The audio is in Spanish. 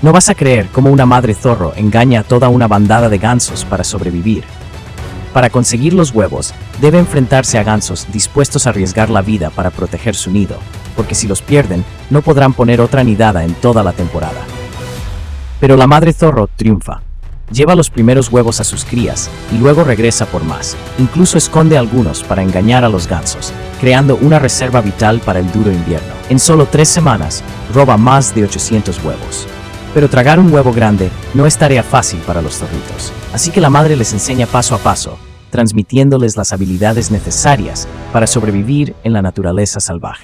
No vas a creer cómo una madre zorro engaña a toda una bandada de gansos para sobrevivir. Para conseguir los huevos, debe enfrentarse a gansos dispuestos a arriesgar la vida para proteger su nido, porque si los pierden, no podrán poner otra nidada en toda la temporada. Pero la madre zorro triunfa. Lleva los primeros huevos a sus crías y luego regresa por más. Incluso esconde algunos para engañar a los gansos, creando una reserva vital para el duro invierno. En solo 3 semanas, roba más de 800 huevos. Pero tragar un huevo grande no es tarea fácil para los zorritos, así que la madre les enseña paso a paso, transmitiéndoles las habilidades necesarias para sobrevivir en la naturaleza salvaje.